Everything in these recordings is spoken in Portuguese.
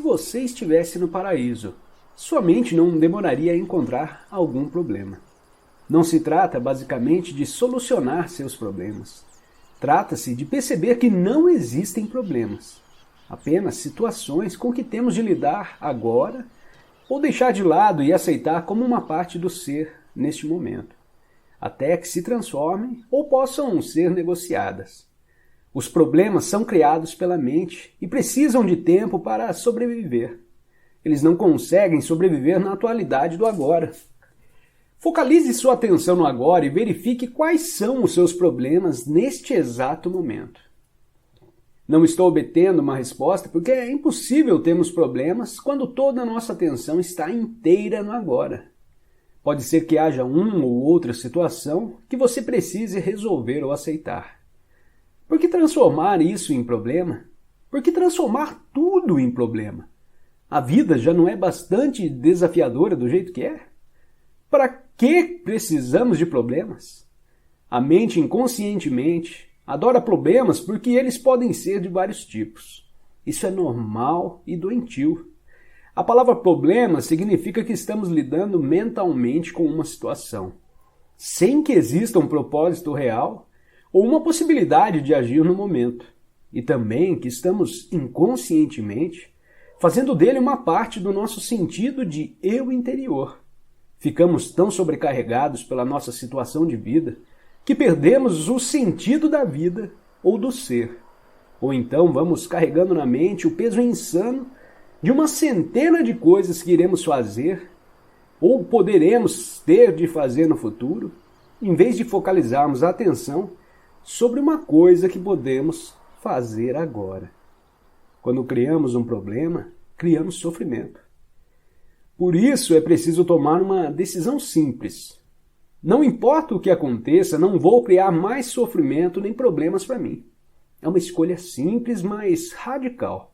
você estivesse no paraíso, sua mente não demoraria a encontrar algum problema. Não se trata basicamente de solucionar seus problemas. Trata-se de perceber que não existem problemas, apenas situações com que temos de lidar agora ou deixar de lado e aceitar como uma parte do ser neste momento, até que se transformem ou possam ser negociadas. Os problemas são criados pela mente e precisam de tempo para sobreviver. Eles não conseguem sobreviver na atualidade do agora. Focalize sua atenção no agora e verifique quais são os seus problemas neste exato momento. Não estou obtendo uma resposta porque é impossível termos problemas quando toda a nossa atenção está inteira no agora. Pode ser que haja uma ou outra situação que você precise resolver ou aceitar. Por que transformar isso em problema? Por que transformar tudo em problema? A vida já não é bastante desafiadora do jeito que é? Para que precisamos de problemas? A mente inconscientemente adora problemas porque eles podem ser de vários tipos. Isso é normal e doentio. A palavra problema significa que estamos lidando mentalmente com uma situação, sem que exista um propósito real ou uma possibilidade de agir no momento. E também que estamos inconscientemente fazendo dele uma parte do nosso sentido de eu interior. Ficamos tão sobrecarregados pela nossa situação de vida que perdemos o sentido da vida ou do ser. Ou então vamos carregando na mente o peso insano de uma centena de coisas que iremos fazer ou poderemos ter de fazer no futuro, em vez de focalizarmos a atenção sobre uma coisa que podemos fazer agora. Quando criamos um problema, criamos sofrimento. Por isso é preciso tomar uma decisão simples. Não importa o que aconteça, não vou criar mais sofrimento nem problemas para mim. É uma escolha simples, mas radical.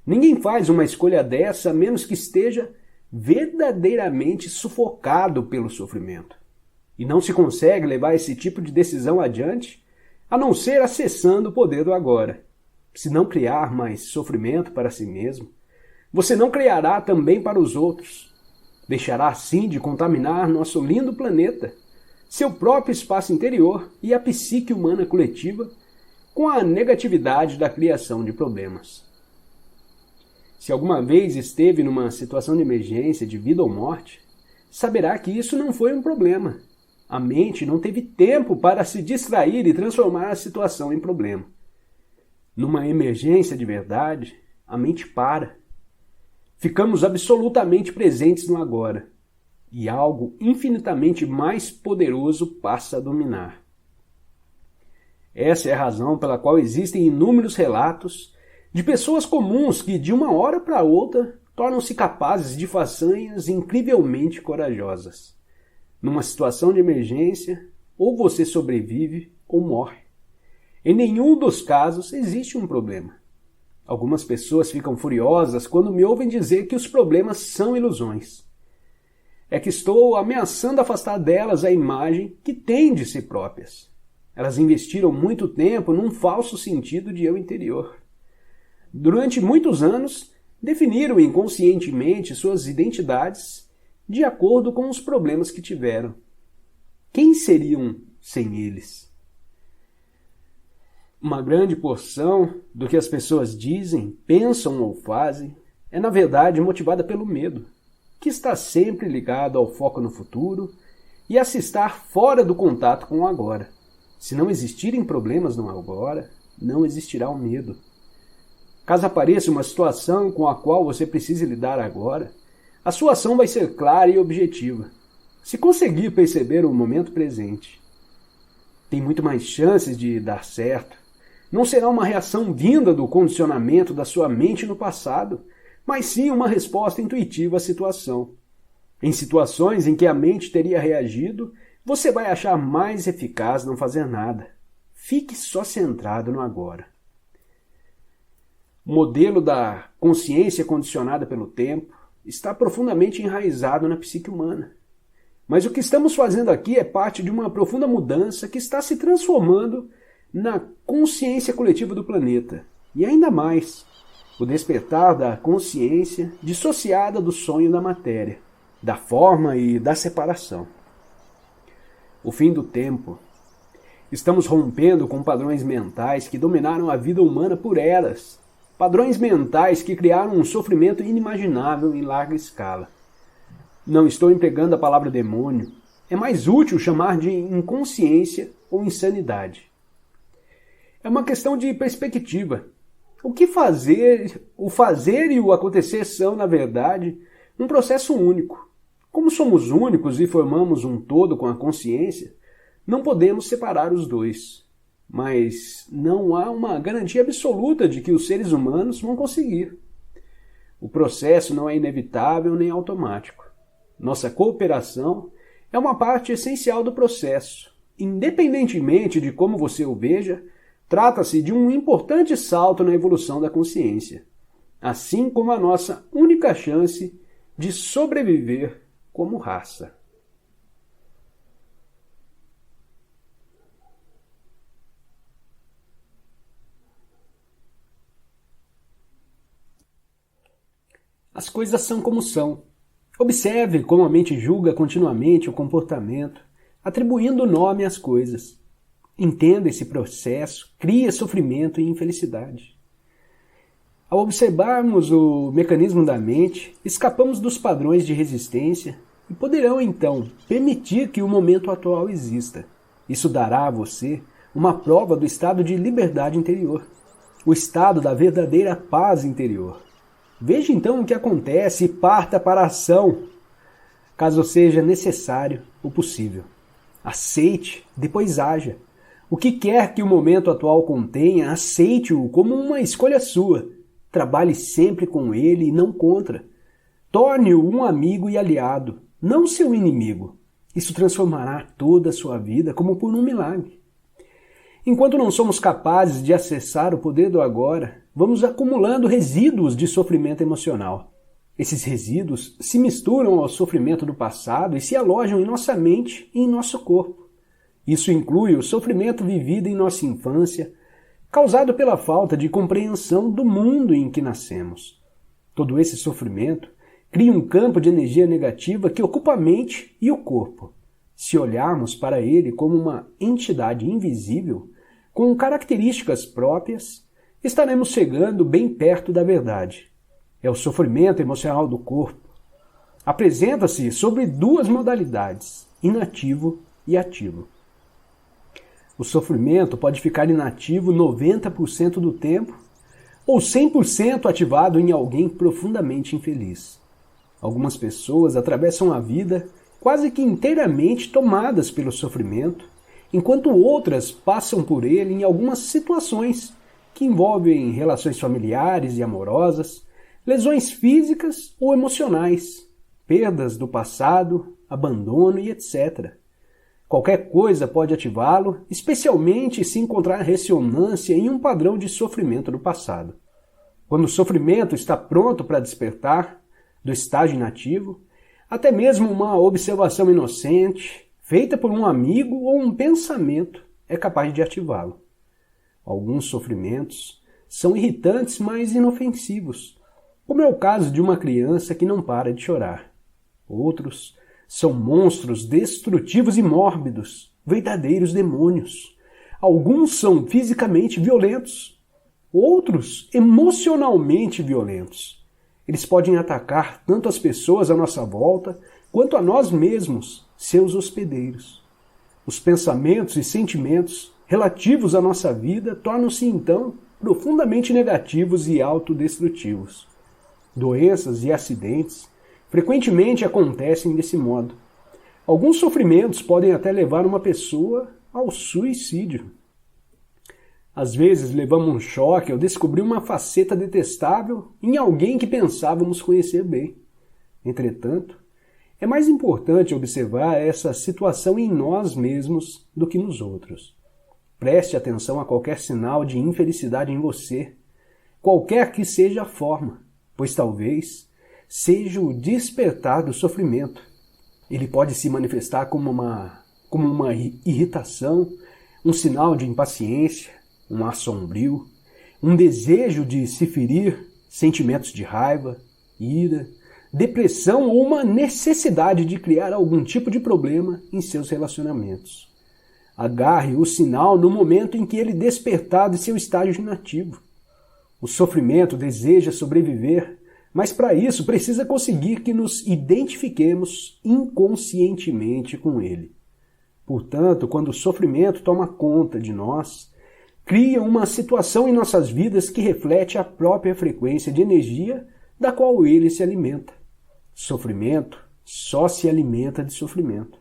Ninguém faz uma escolha dessa a menos que esteja verdadeiramente sufocado pelo sofrimento. E não se consegue levar esse tipo de decisão adiante a não ser acessando o poder do agora. Se não criar mais sofrimento para si mesmo, você não criará também para os outros. Deixará assim de contaminar nosso lindo planeta, seu próprio espaço interior e a psique humana coletiva com a negatividade da criação de problemas. Se alguma vez esteve numa situação de emergência, de vida ou morte, saberá que isso não foi um problema. A mente não teve tempo para se distrair e transformar a situação em problema. Numa emergência de verdade, a mente para. Ficamos absolutamente presentes no agora, e algo infinitamente mais poderoso passa a dominar. Essa é a razão pela qual existem inúmeros relatos de pessoas comuns que, de uma hora para outra, tornam-se capazes de façanhas incrivelmente corajosas. Numa situação de emergência, ou você sobrevive ou morre. Em nenhum dos casos existe um problema. Algumas pessoas ficam furiosas quando me ouvem dizer que os problemas são ilusões. É que estou ameaçando afastar delas a imagem que têm de si próprias. Elas investiram muito tempo num falso sentido de eu interior. Durante muitos anos, definiram inconscientemente suas identidades de acordo com os problemas que tiveram. Quem seriam sem eles? Uma grande porção do que as pessoas dizem, pensam ou fazem é, na verdade, motivada pelo medo, que está sempre ligado ao foco no futuro e a se estar fora do contato com o agora. Se não existirem problemas no agora, não existirá o medo. Caso apareça uma situação com a qual você precise lidar agora, a sua ação vai ser clara e objetiva, se conseguir perceber o momento presente. Tem muito mais chances de dar certo. Não será uma reação vinda do condicionamento da sua mente no passado, mas sim uma resposta intuitiva à situação. Em situações em que a mente teria reagido, você vai achar mais eficaz não fazer nada. Fique só centrado no agora. O modelo da consciência condicionada pelo tempo está profundamente enraizado na psique humana. Mas o que estamos fazendo aqui é parte de uma profunda mudança que está se transformando na consciência coletiva do planeta. E ainda mais, o despertar da consciência dissociada do sonho da matéria, da forma e da separação. O fim do tempo. Estamos rompendo com padrões mentais que dominaram a vida humana por eras, padrões mentais que criaram um sofrimento inimaginável em larga escala. Não estou empregando a palavra demônio, é mais útil chamar de inconsciência ou insanidade. É uma questão de perspectiva. O que fazer, o fazer e o acontecer são, na verdade, um processo único. Como somos únicos e formamos um todo com a consciência, não podemos separar os dois. Mas não há uma garantia absoluta de que os seres humanos vão conseguir. O processo não é inevitável nem automático. Nossa cooperação é uma parte essencial do processo. Independentemente de como você o veja, trata-se de um importante salto na evolução da consciência, assim como a nossa única chance de sobreviver como raça. As coisas são como são. Observe como a mente julga continuamente o comportamento, atribuindo nome às coisas. Entenda esse processo, cria sofrimento e infelicidade. Ao observarmos o mecanismo da mente, escapamos dos padrões de resistência e poderão, então, permitir que o momento atual exista. Isso dará a você uma prova do estado de liberdade interior, o estado da verdadeira paz interior. Veja então o que acontece e parta para a ação, caso seja necessário ou possível. Aceite, depois haja. O que quer que o momento atual contenha, aceite-o como uma escolha sua. Trabalhe sempre com ele e não contra. Torne-o um amigo e aliado, não seu inimigo. Isso transformará toda a sua vida como por um milagre. Enquanto não somos capazes de acessar o poder do agora, vamos acumulando resíduos de sofrimento emocional. Esses resíduos se misturam ao sofrimento do passado e se alojam em nossa mente e em nosso corpo. Isso inclui o sofrimento vivido em nossa infância, causado pela falta de compreensão do mundo em que nascemos. Todo esse sofrimento cria um campo de energia negativa que ocupa a mente e o corpo. Se olharmos para ele como uma entidade invisível, com características próprias, estaremos chegando bem perto da verdade. É o sofrimento emocional do corpo. Apresenta-se sobre duas modalidades, inativo e ativo. O sofrimento pode ficar inativo 90% do tempo ou 100% ativado em alguém profundamente infeliz. Algumas pessoas atravessam a vida quase que inteiramente tomadas pelo sofrimento, enquanto outras passam por ele em algumas situações que envolvem relações familiares e amorosas, lesões físicas ou emocionais, perdas do passado, abandono e etc. Qualquer coisa pode ativá-lo, especialmente se encontrar ressonância em um padrão de sofrimento do passado. Quando o sofrimento está pronto para despertar do estágio inativo, até mesmo uma observação inocente, feita por um amigo ou um pensamento, é capaz de ativá-lo. Alguns sofrimentos são irritantes, mas inofensivos, como é o caso de uma criança que não para de chorar. Outros são monstros destrutivos e mórbidos, verdadeiros demônios. Alguns são fisicamente violentos, outros emocionalmente violentos. Eles podem atacar tanto as pessoas à nossa volta, quanto a nós mesmos, seus hospedeiros. Os pensamentos e sentimentos relativos à nossa vida tornam-se, então, profundamente negativos e autodestrutivos. Doenças e acidentes frequentemente acontecem desse modo. Alguns sofrimentos podem até levar uma pessoa ao suicídio. Às vezes levamos um choque ao descobrir uma faceta detestável em alguém que pensávamos conhecer bem. Entretanto, é mais importante observar essa situação em nós mesmos do que nos outros. Preste atenção a qualquer sinal de infelicidade em você, qualquer que seja a forma, pois talvez seja o despertar do sofrimento. Ele pode se manifestar como uma irritação, um sinal de impaciência, um ar sombrio, um desejo de se ferir sentimentos de raiva, ira, depressão ou uma necessidade de criar algum tipo de problema em seus relacionamentos. Agarre o sinal no momento em que ele despertar de seu estágio inativo. O sofrimento deseja sobreviver, mas para isso precisa conseguir que nos identifiquemos inconscientemente com ele. Portanto, quando o sofrimento toma conta de nós, cria uma situação em nossas vidas que reflete a própria frequência de energia da qual ele se alimenta. Sofrimento só se alimenta de sofrimento.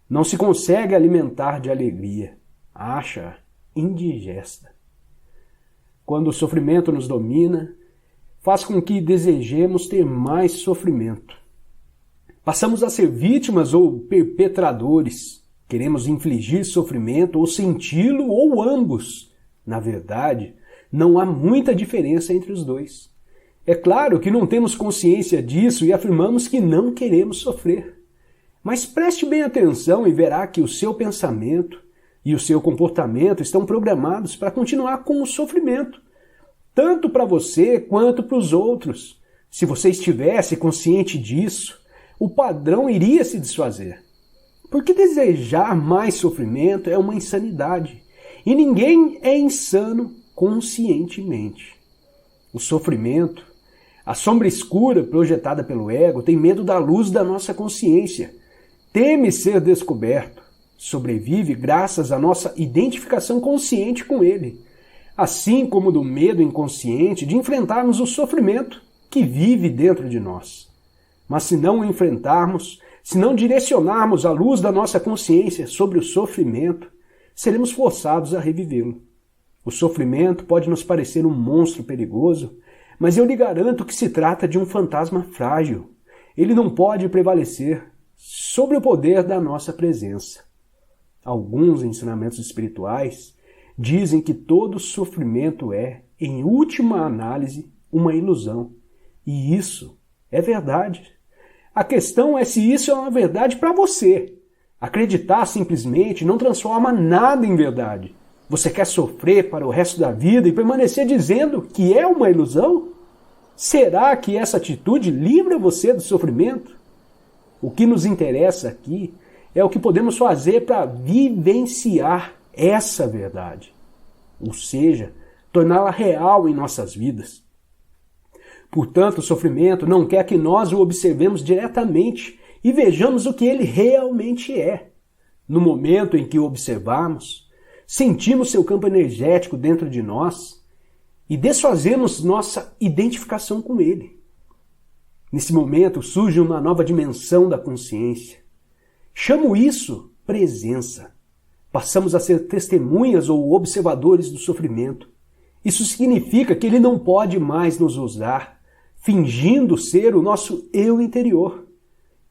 Não se consegue alimentar de alegria. Acha indigesta. Quando o sofrimento nos domina, faz com que desejemos ter mais sofrimento. Passamos a ser vítimas ou perpetradores. Queremos infligir sofrimento ou senti-lo ou ambos. Na verdade, não há muita diferença entre os dois. É claro que não temos consciência disso e afirmamos que não queremos sofrer. Mas preste bem atenção e verá que o seu pensamento e o seu comportamento estão programados para continuar com o sofrimento, tanto para você quanto para os outros. Se você estivesse consciente disso, o padrão iria se desfazer. Porque desejar mais sofrimento é uma insanidade, e ninguém é insano conscientemente. O sofrimento, a sombra escura projetada pelo ego, tem medo da luz da nossa consciência, teme ser descoberto, sobrevive graças à nossa identificação consciente com ele, assim como do medo inconsciente de enfrentarmos o sofrimento que vive dentro de nós. Mas se não o enfrentarmos, se não direcionarmos a luz da nossa consciência sobre o sofrimento, seremos forçados a revivê-lo. O sofrimento pode nos parecer um monstro perigoso, mas eu lhe garanto que se trata de um fantasma frágil. Ele não pode prevalecer sobre o poder da nossa presença. Alguns ensinamentos espirituais dizem que todo sofrimento é, em última análise, uma ilusão. E isso é verdade. A questão é se isso é uma verdade para você. Acreditar simplesmente não transforma nada em verdade. Você quer sofrer para o resto da vida e permanecer dizendo que é uma ilusão? Será que essa atitude livra você do sofrimento? O que nos interessa aqui é o que podemos fazer para vivenciar essa verdade, ou seja, torná-la real em nossas vidas. Portanto, o sofrimento não quer que nós o observemos diretamente e vejamos o que ele realmente é. No momento em que o observamos, sentimos seu campo energético dentro de nós e desfazemos nossa identificação com ele. Nesse momento surge uma nova dimensão da consciência. Chamo isso presença. Passamos a ser testemunhas ou observadores do sofrimento. Isso significa que ele não pode mais nos usar, fingindo ser o nosso eu interior.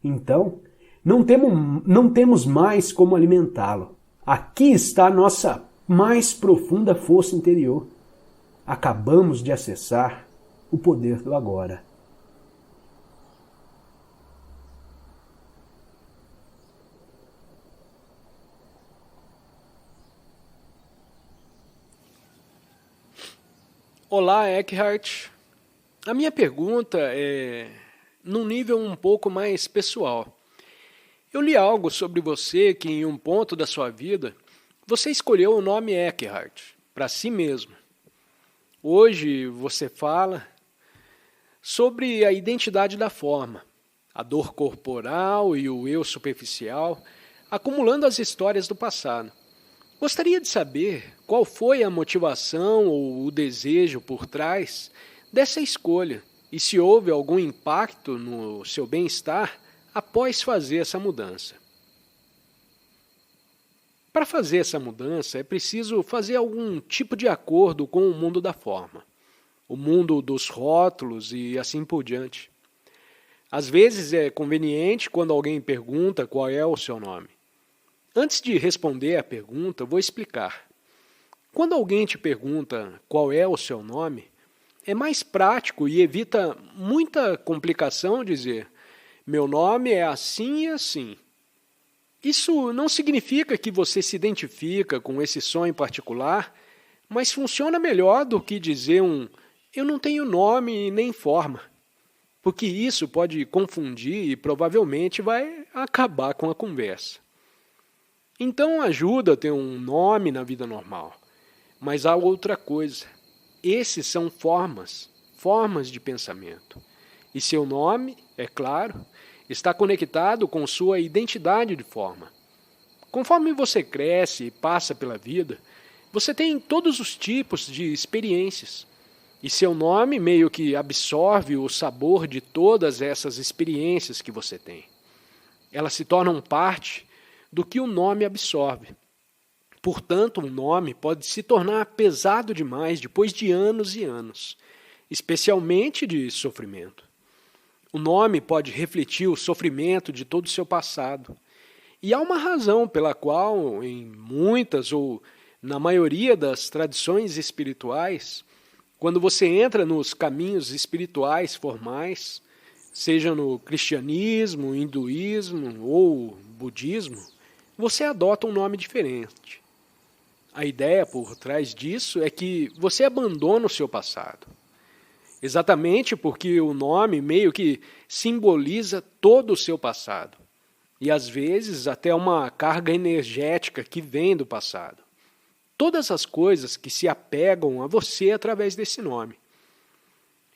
Então, não temos mais como alimentá-lo. Aqui está a nossa mais profunda força interior. Acabamos de acessar o poder do agora. Olá, Eckhart. A minha pergunta é num nível um pouco mais pessoal. Eu li algo sobre você que em um ponto da sua vida você escolheu o nome Eckhart para si mesmo. Hoje você fala sobre a identidade da forma, a dor corporal e o eu superficial, acumulando as histórias do passado. Gostaria de saber qual foi a motivação ou o desejo por trás dessa escolha e se houve algum impacto no seu bem-estar após fazer essa mudança. Para fazer essa mudança é preciso fazer algum tipo de acordo com o mundo da forma, o mundo dos rótulos e assim por diante. Às vezes é conveniente quando alguém pergunta qual é o seu nome. Antes de responder a pergunta, vou explicar. Quando alguém te pergunta qual é o seu nome, é mais prático e evita muita complicação dizer meu nome é assim e assim. Isso não significa que você se identifica com esse som em particular, mas funciona melhor do que dizer eu não tenho nome nem forma, porque isso pode confundir e provavelmente vai acabar com a conversa. Então ajuda a ter um nome na vida normal. Mas há outra coisa. Esses são formas de pensamento. E seu nome, é claro, está conectado com sua identidade de forma. Conforme você cresce e passa pela vida, você tem todos os tipos de experiências. E seu nome meio que absorve o sabor de todas essas experiências que você tem. Elas se tornam parte do que o nome absorve. Portanto, um nome pode se tornar pesado demais depois de anos e anos, especialmente de sofrimento. O nome pode refletir o sofrimento de todo o seu passado. E há uma razão pela qual, em muitas ou na maioria das tradições espirituais, quando você entra nos caminhos espirituais formais, seja no cristianismo, hinduísmo ou budismo, você adota um nome diferente. A ideia por trás disso é que você abandona o seu passado. Exatamente porque o nome meio que simboliza todo o seu passado. E às vezes até uma carga energética que vem do passado. Todas as coisas que se apegam a você através desse nome.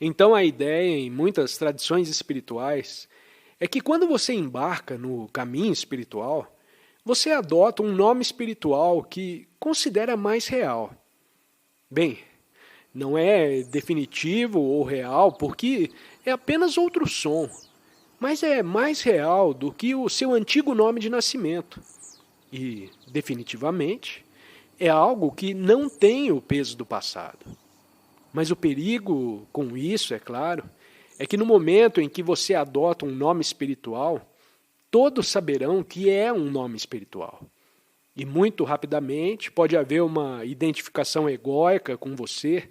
Então a ideia em muitas tradições espirituais é que quando você embarca no caminho espiritual, você adota um nome espiritual que considera mais real. Bem, não é definitivo ou real porque é apenas outro som, mas é mais real do que o seu antigo nome de nascimento. E, definitivamente, é algo que não tem o peso do passado. Mas o perigo com isso, é claro, é que no momento em que você adota um nome espiritual, todos saberão que é um nome espiritual. E muito rapidamente pode haver uma identificação egóica com você,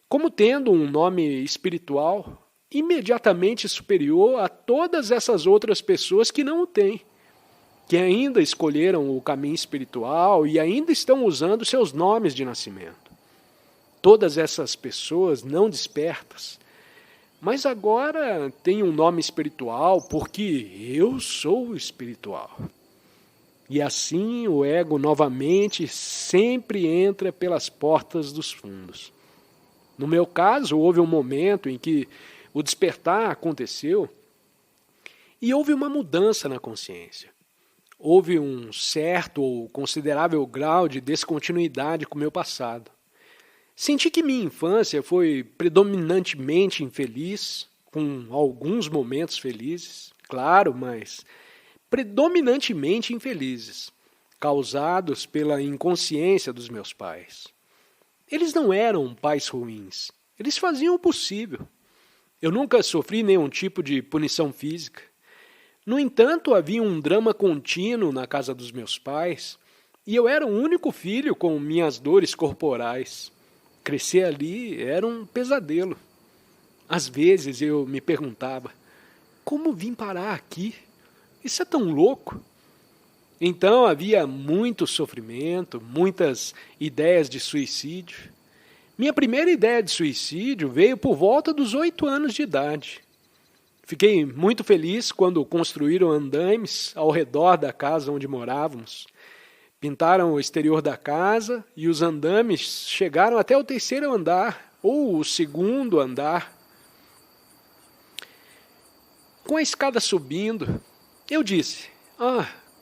como tendo um nome espiritual imediatamente superior a todas essas outras pessoas que não o têm, que ainda escolheram o caminho espiritual e ainda estão usando seus nomes de nascimento. Todas essas pessoas não despertas, mas agora têm um nome espiritual porque eu sou espiritual. E assim o ego novamente sempre entra pelas portas dos fundos. No meu caso, houve um momento em que o despertar aconteceu e houve uma mudança na consciência. Houve um certo ou considerável grau de descontinuidade com o meu passado. Senti que minha infância foi predominantemente infeliz, com alguns momentos felizes, claro, mas predominantemente infelizes, causados pela inconsciência dos meus pais. Eles não eram pais ruins, eles faziam o possível. Eu nunca sofri nenhum tipo de punição física. No entanto, havia um drama contínuo na casa dos meus pais, e eu era o único filho com minhas dores corporais. Crescer ali era um pesadelo. Às vezes eu me perguntava, como vim parar aqui? Isso é tão louco. Então havia muito sofrimento, muitas ideias de suicídio. Minha primeira ideia de suicídio veio por volta dos 8 anos de idade. Fiquei muito feliz quando construíram andaimes ao redor da casa onde morávamos. Pintaram o exterior da casa e os andames chegaram até o 3º andar, ou o 2º andar. Com a escada subindo, eu disse,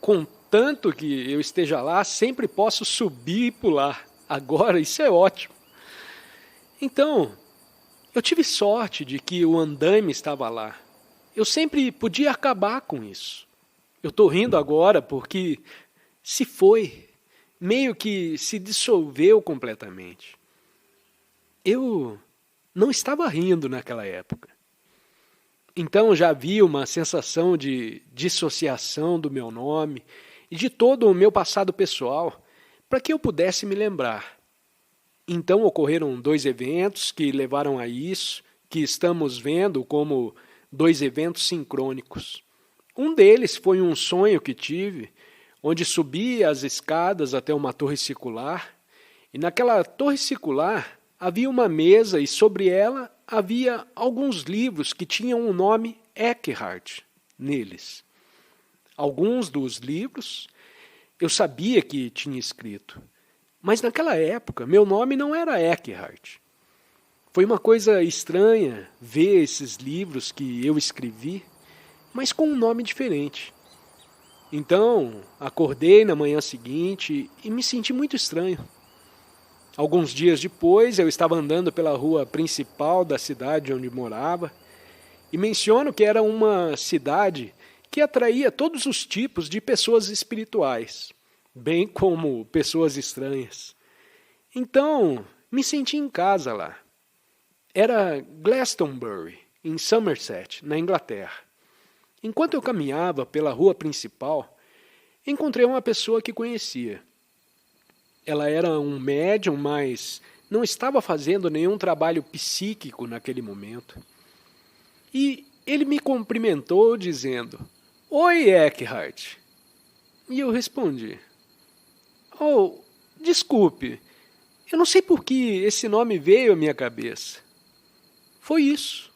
contanto que eu esteja lá, sempre posso subir e pular. Agora isso é ótimo. Então, eu tive sorte de que o andaime estava lá. Eu sempre podia acabar com isso. Eu estou rindo agora porque se foi, meio que se dissolveu completamente. Eu não estava rindo naquela época. Então já havia uma sensação de dissociação do meu nome e de todo o meu passado pessoal para que eu pudesse me lembrar. Então ocorreram 2 eventos que levaram a isso, que estamos vendo como 2 eventos sincrônicos. Um deles foi um sonho que tive, onde subi as escadas até uma torre circular, e naquela torre circular havia uma mesa e sobre ela havia alguns livros que tinham o nome Eckhart neles. Alguns dos livros eu sabia que tinha escrito, mas naquela época meu nome não era Eckhart. Foi uma coisa estranha ver esses livros que eu escrevi, mas com um nome diferente. Então, acordei na manhã seguinte e me senti muito estranho. Alguns dias depois, eu estava andando pela rua principal da cidade onde morava e menciono que era uma cidade que atraía todos os tipos de pessoas espirituais, bem como pessoas estranhas. Então, me senti em casa lá. Era Glastonbury, em Somerset, na Inglaterra. Enquanto eu caminhava pela rua principal, encontrei uma pessoa que conhecia. Ela era um médium, mas não estava fazendo nenhum trabalho psíquico naquele momento. E ele me cumprimentou dizendo: "Oi, Eckhart." E eu respondi: "Oh, desculpe, eu não sei por que esse nome veio à minha cabeça." Foi isso.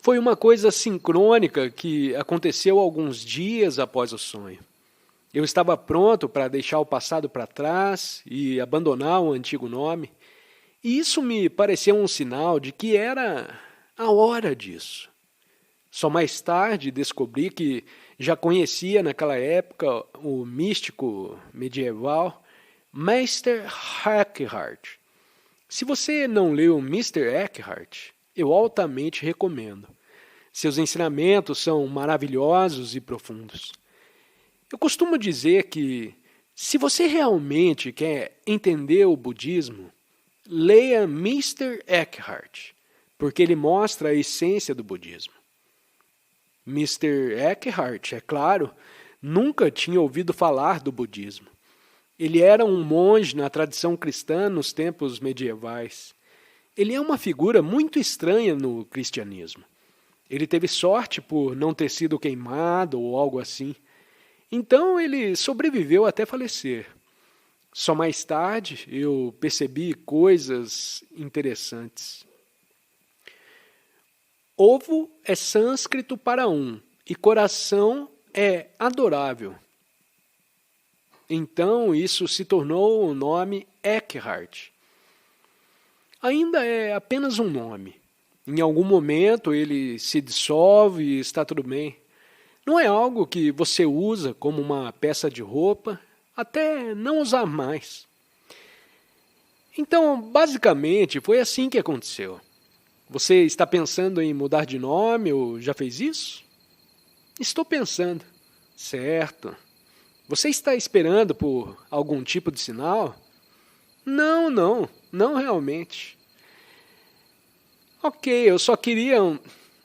Foi uma coisa sincrônica que aconteceu alguns dias após o sonho. Eu estava pronto para deixar o passado para trás e abandonar o antigo nome, e isso me pareceu um sinal de que era a hora disso. Só mais tarde descobri que já conhecia naquela época o místico medieval Meister Eckhart. Se você não leu Mr. Eckhart, eu altamente recomendo. Seus ensinamentos são maravilhosos e profundos. Eu costumo dizer que, se você realmente quer entender o budismo, leia Mr. Eckhart, porque ele mostra a essência do budismo. Mr. Eckhart, é claro, nunca tinha ouvido falar do budismo. Ele era um monge na tradição cristã nos tempos medievais. Ele é uma figura muito estranha no cristianismo. Ele teve sorte por não ter sido queimado ou algo assim. Então ele sobreviveu até falecer. Só mais tarde eu percebi coisas interessantes. Ovo é sânscrito para um e coração é adorável. Então isso se tornou o nome Eckhart. Ainda é apenas um nome. Em algum momento ele se dissolve e está tudo bem. Não é algo que você usa como uma peça de roupa, até não usar mais. Então, basicamente, foi assim que aconteceu. Você está pensando em mudar de nome ou já fez isso? Estou pensando. Certo. Você está esperando por algum tipo de sinal? Não realmente. Ok, eu só queria...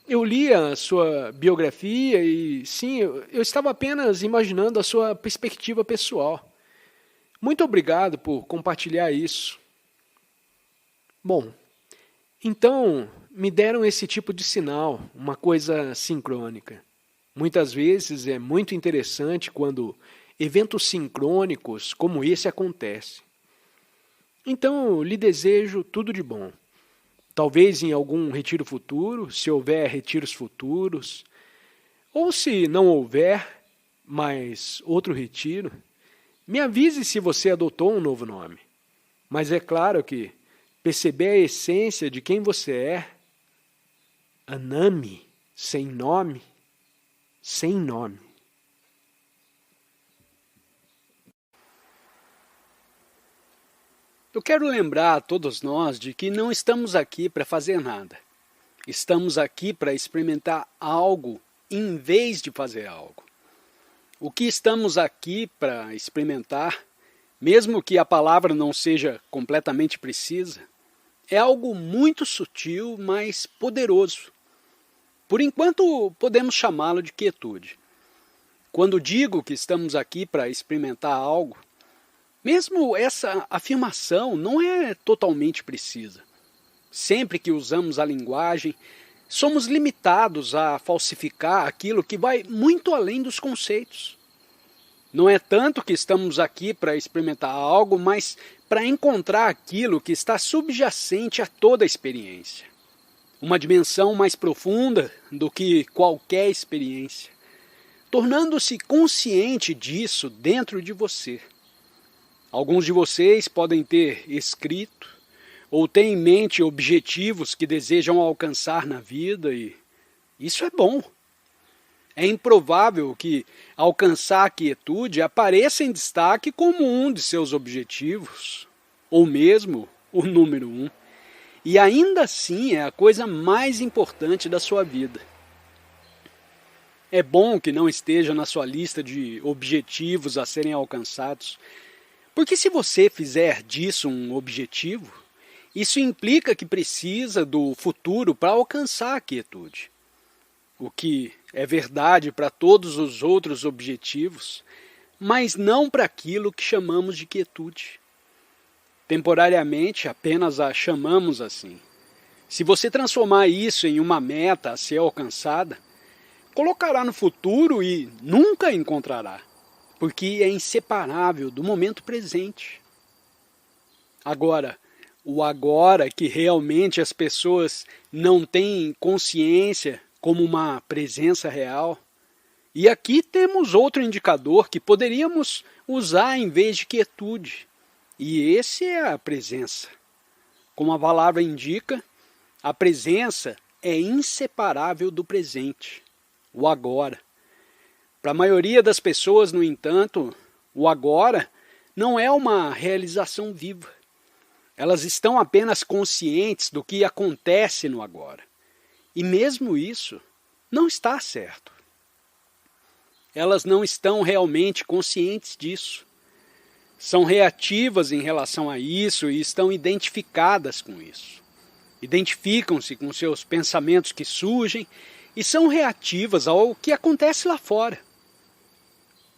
Eu li a sua biografia e, sim, eu estava apenas imaginando a sua perspectiva pessoal. Muito obrigado por compartilhar isso. Bom, então me deram esse tipo de sinal, uma coisa sincrônica. Muitas vezes é muito interessante quando eventos sincrônicos como esse acontecem. Então, lhe desejo tudo de bom. Talvez em algum retiro futuro, se houver retiros futuros, ou se não houver mais outro retiro, me avise se você adotou um novo nome. Mas é claro que perceber a essência de quem você é, Anami, sem nome. Eu quero lembrar a todos nós de que não estamos aqui para fazer nada. Estamos aqui para experimentar algo em vez de fazer algo. O que estamos aqui para experimentar, mesmo que a palavra não seja completamente precisa, é algo muito sutil, mas poderoso. Por enquanto, podemos chamá-lo de quietude. Quando digo que estamos aqui para experimentar algo, mesmo essa afirmação não é totalmente precisa. Sempre que usamos a linguagem, somos limitados a falsificar aquilo que vai muito além dos conceitos. Não é tanto que estamos aqui para experimentar algo, mas para encontrar aquilo que está subjacente a toda a experiência. Uma dimensão mais profunda do que qualquer experiência, tornando-se consciente disso dentro de você. Alguns de vocês podem ter escrito ou ter em mente objetivos que desejam alcançar na vida e isso é bom. É improvável que alcançar a quietude apareça em destaque como um de seus objetivos, ou mesmo o número 1. E ainda assim é a coisa mais importante da sua vida. É bom que não esteja na sua lista de objetivos a serem alcançados, porque se você fizer disso um objetivo, isso implica que precisa do futuro para alcançar a quietude. O que é verdade para todos os outros objetivos, mas não para aquilo que chamamos de quietude. Temporariamente apenas a chamamos assim. Se você transformar isso em uma meta a ser alcançada, colocará no futuro e nunca encontrará, porque é inseparável do momento presente. Agora, o agora que realmente as pessoas não têm consciência como uma presença real. E aqui temos outro indicador que poderíamos usar em vez de quietude. E esse é a presença. Como a palavra indica, a presença é inseparável do presente, o agora. Para a maioria das pessoas, no entanto, o agora não é uma realização viva. Elas estão apenas conscientes do que acontece no agora. E mesmo isso não está certo. Elas não estão realmente conscientes disso. São reativas em relação a isso e estão identificadas com isso. Identificam-se com seus pensamentos que surgem e são reativas ao que acontece lá fora.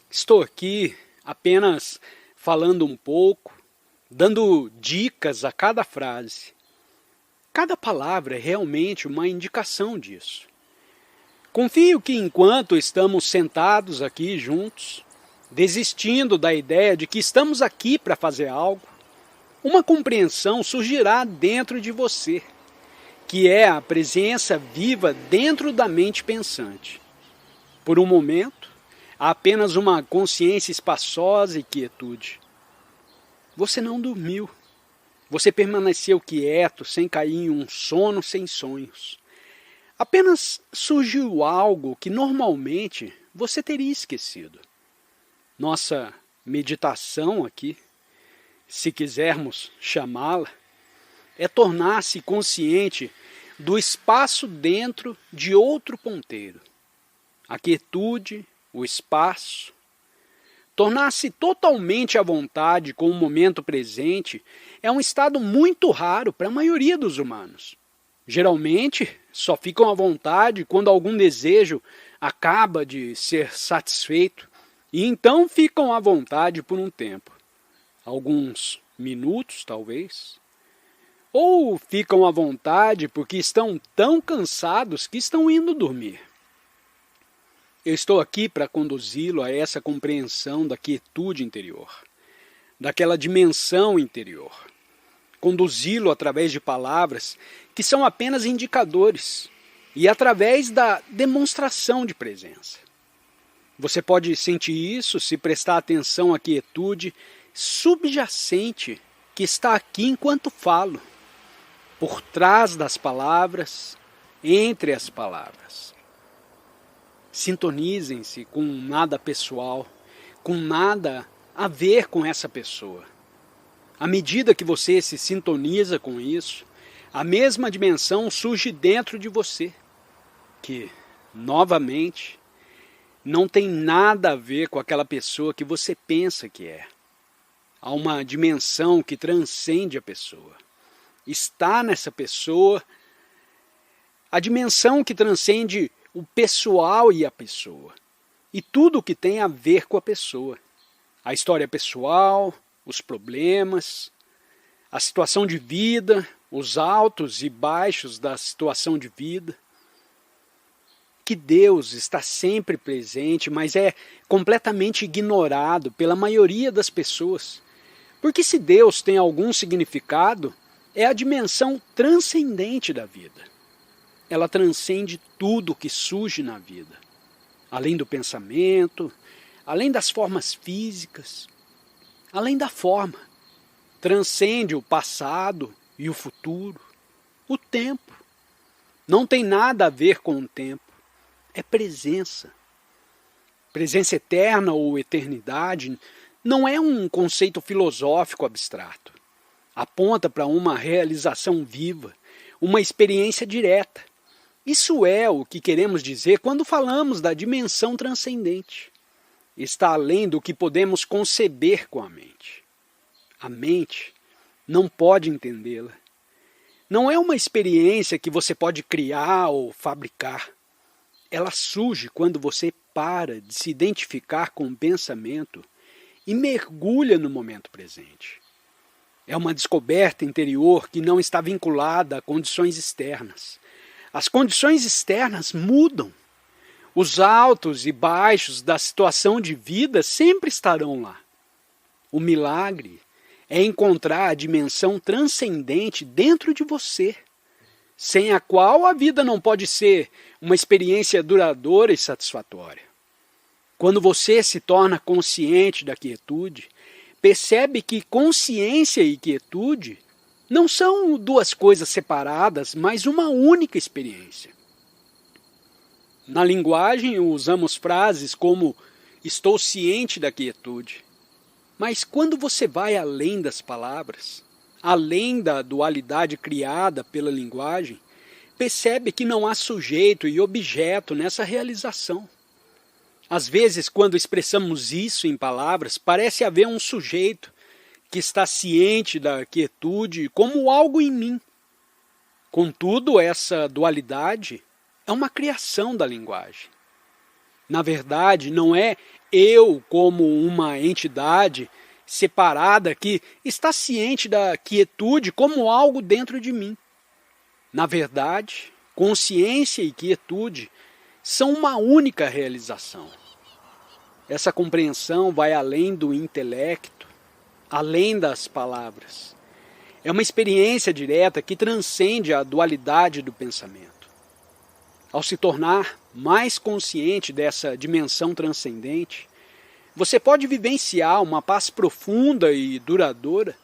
Estou aqui apenas falando um pouco, dando dicas a cada frase. Cada palavra é realmente uma indicação disso. Confio que enquanto estamos sentados aqui juntos, desistindo da ideia de que estamos aqui para fazer algo, uma compreensão surgirá dentro de você, que é a presença viva dentro da mente pensante. Por um momento, há apenas uma consciência espaçosa e quietude. Você não dormiu. Você permaneceu quieto, sem cair em um sono sem sonhos. Apenas surgiu algo que normalmente você teria esquecido. Nossa meditação aqui, se quisermos chamá-la, é tornar-se consciente do espaço dentro de outro ponteiro. A quietude, o espaço. Tornar-se totalmente à vontade com o momento presente é um estado muito raro para a maioria dos humanos. Geralmente, só ficam à vontade quando algum desejo acaba de ser satisfeito e então ficam à vontade por um tempo. Alguns minutos, talvez. Ou ficam à vontade porque estão tão cansados que estão indo dormir. Eu estou aqui para conduzi-lo a essa compreensão da quietude interior, daquela dimensão interior. Conduzi-lo através de palavras que são apenas indicadores e através da demonstração de presença. Você pode sentir isso se prestar atenção à quietude subjacente que está aqui enquanto falo, por trás das palavras, entre as palavras. Sintonizem-se com nada pessoal, com nada a ver com essa pessoa. À medida que você se sintoniza com isso, a mesma dimensão surge dentro de você, que, novamente, não tem nada a ver com aquela pessoa que você pensa que é. Há uma dimensão que transcende a pessoa. Está nessa pessoa a dimensão que transcende o pessoal e a pessoa. E tudo o que tem a ver com a pessoa. A história pessoal, os problemas, a situação de vida, os altos e baixos da situação de vida. Que Deus está sempre presente, mas é completamente ignorado pela maioria das pessoas, Porque se Deus tem algum significado, é a dimensão transcendente da vida. Ela transcende tudo que surge na vida, além do pensamento, além das formas físicas, além da forma. Transcende o passado e o futuro, o tempo. Não tem nada a ver com o tempo, é presença. Presença eterna ou eternidade não é um conceito filosófico abstrato. Aponta para uma realização viva, uma experiência direta. Isso é o que queremos dizer quando falamos da dimensão transcendente. Está além do que podemos conceber com a mente. A mente não pode entendê-la. Não é uma experiência que você pode criar ou fabricar. Ela surge quando você para de se identificar com o pensamento e mergulha no momento presente. É uma descoberta interior que não está vinculada a condições externas. As condições externas mudam. Os altos e baixos da situação de vida sempre estarão lá. O milagre é encontrar a dimensão transcendente dentro de você, sem a qual a vida não pode ser uma experiência duradoura e satisfatória. Quando você se torna consciente da quietude, percebe que consciência e quietude não são duas coisas separadas, mas uma única experiência. Na linguagem usamos frases como "estou ciente da quietude", mas quando você vai além das palavras, além da dualidade criada pela linguagem, percebe que não há sujeito e objeto nessa realização. Às vezes, quando expressamos isso em palavras, parece haver um sujeito que está ciente da quietude como algo em mim. Contudo, essa dualidade é uma criação da linguagem. Na verdade, não é eu como uma entidade separada que está ciente da quietude como algo dentro de mim. Na verdade, consciência e quietude são uma única realização. Essa compreensão vai além do intelecto, além das palavras. É uma experiência direta que transcende a dualidade do pensamento. Ao se tornar mais consciente dessa dimensão transcendente, você pode vivenciar uma paz profunda e duradoura,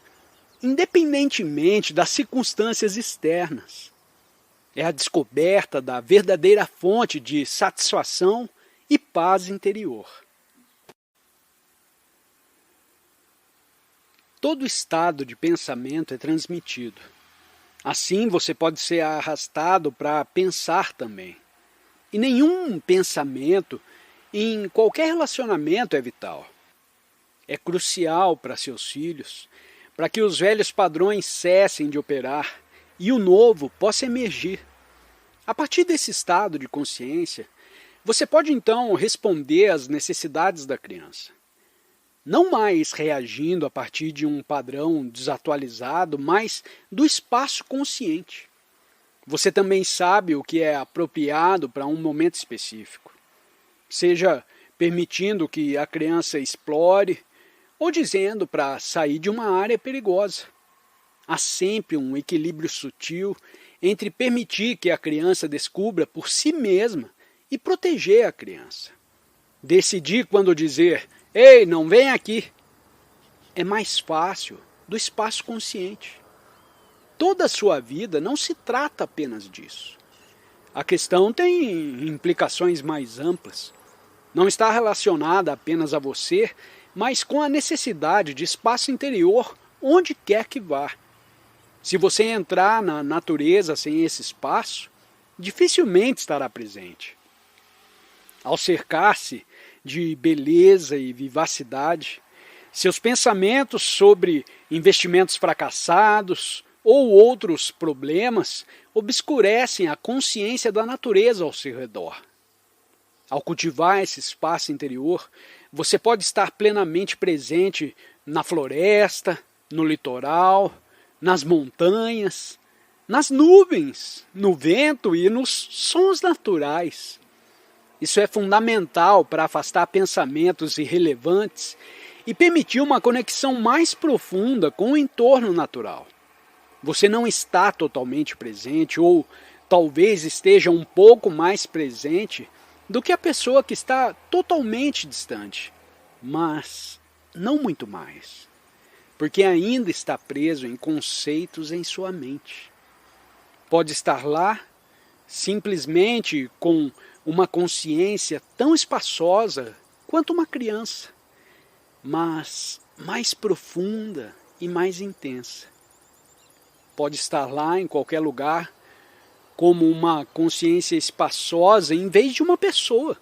independentemente das circunstâncias externas. É a descoberta da verdadeira fonte de satisfação e paz interior. Todo estado de pensamento é transmitido. Assim, você pode ser arrastado para pensar também. E nenhum pensamento em qualquer relacionamento é vital. É crucial para seus filhos, para que os velhos padrões cessem de operar e o novo possa emergir. A partir desse estado de consciência, você pode então responder às necessidades da criança. Não mais reagindo a partir de um padrão desatualizado, mas do espaço consciente. Você também sabe o que é apropriado para um momento específico. Seja permitindo que a criança explore ou dizendo para sair de uma área perigosa. Há sempre um equilíbrio sutil entre permitir que a criança descubra por si mesma e proteger a criança. Decidir quando dizer "Ei, não vem aqui", é mais fácil do espaço consciente. Toda a sua vida não se trata apenas disso. A questão tem implicações mais amplas. Não está relacionada apenas a você, mas com a necessidade de espaço interior onde quer que vá. Se você entrar na natureza sem esse espaço, dificilmente estará presente. Ao cercar-se de beleza e vivacidade, seus pensamentos sobre investimentos fracassados ou outros problemas obscurecem a consciência da natureza ao seu redor. Ao cultivar esse espaço interior, você pode estar plenamente presente na floresta, no litoral, nas montanhas, nas nuvens, no vento e nos sons naturais. Isso é fundamental para afastar pensamentos irrelevantes e permitir uma conexão mais profunda com o entorno natural. Você não está totalmente presente, ou talvez esteja um pouco mais presente do que a pessoa que está totalmente distante, mas não muito mais, porque ainda está preso em conceitos em sua mente. Pode estar lá simplesmente com uma consciência tão espaçosa quanto uma criança, mas mais profunda e mais intensa. Pode estar lá em qualquer lugar como uma consciência espaçosa em vez de uma pessoa.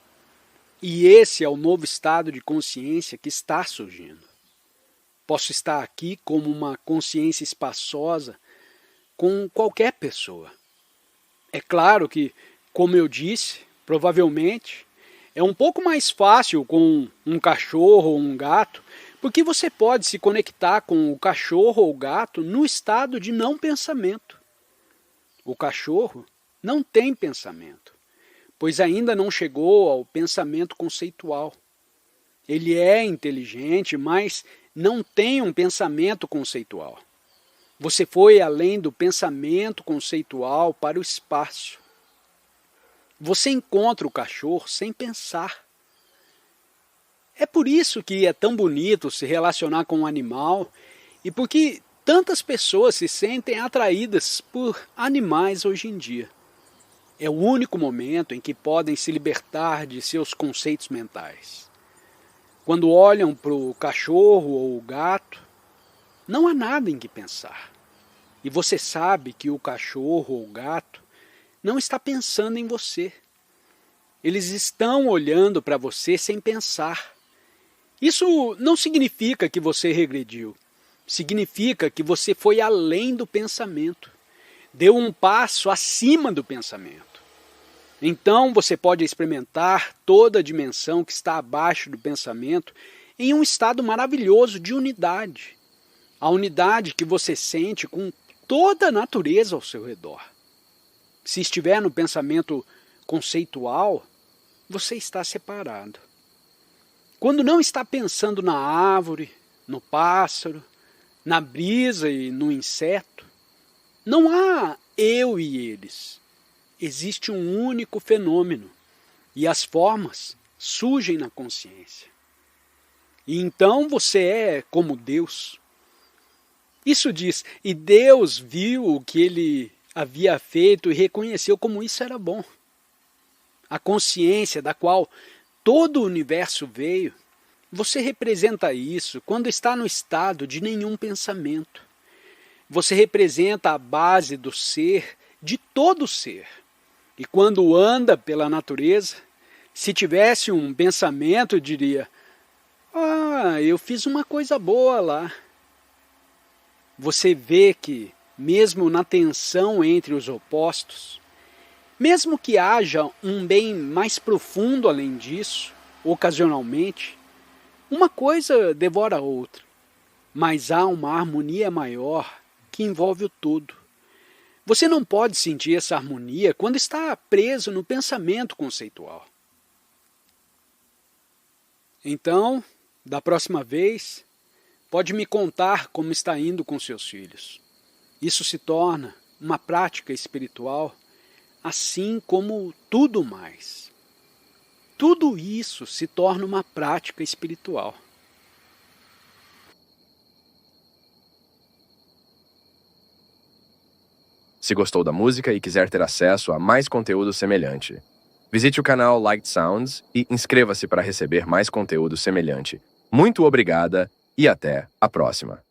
E esse é o novo estado de consciência que está surgindo. Posso estar aqui como uma consciência espaçosa com qualquer pessoa. É claro que, como eu disse, provavelmente é um pouco mais fácil com um cachorro ou um gato, porque você pode se conectar com o cachorro ou o gato no estado de não pensamento. O cachorro não tem pensamento, pois ainda não chegou ao pensamento conceitual. Ele é inteligente, mas não tem um pensamento conceitual. Você foi além do pensamento conceitual para o espaço. Você encontra o cachorro sem pensar. É por isso que é tão bonito se relacionar com um animal e porque tantas pessoas se sentem atraídas por animais hoje em dia. É o único momento em que podem se libertar de seus conceitos mentais. Quando olham para o cachorro ou o gato, não há nada em que pensar. E você sabe que o cachorro ou o gato não está pensando em você. Eles estão olhando para você sem pensar. Isso não significa que você regrediu. Significa que você foi além do pensamento. Deu um passo acima do pensamento. Então você pode experimentar toda a dimensão que está abaixo do pensamento em um estado maravilhoso de unidade. A unidade que você sente com toda a natureza ao seu redor. Se estiver no pensamento conceitual, você está separado. Quando não está pensando na árvore, no pássaro, na brisa e no inseto, não há eu e eles. Existe um único fenômeno e as formas surgem na consciência. E então você é como Deus. Isso diz, e Deus viu o que ele havia feito e reconheceu como isso era bom. A consciência da qual todo o universo veio, você representa isso quando está no estado de nenhum pensamento. Você representa a base do ser, de todo ser. E quando anda pela natureza, se tivesse um pensamento, diria, eu fiz uma coisa boa lá. Você vê que, mesmo na tensão entre os opostos, mesmo que haja um bem mais profundo além disso, ocasionalmente, uma coisa devora a outra, mas há uma harmonia maior que envolve o todo. Você não pode sentir essa harmonia quando está preso no pensamento conceitual. Então, da próxima vez, pode me contar como está indo com seus filhos. Isso se torna uma prática espiritual, assim como tudo mais. Tudo isso se torna uma prática espiritual. Se gostou da música e quiser ter acesso a mais conteúdo semelhante, visite o canal Light Sounds e inscreva-se para receber mais conteúdo semelhante. Muito obrigada e até a próxima!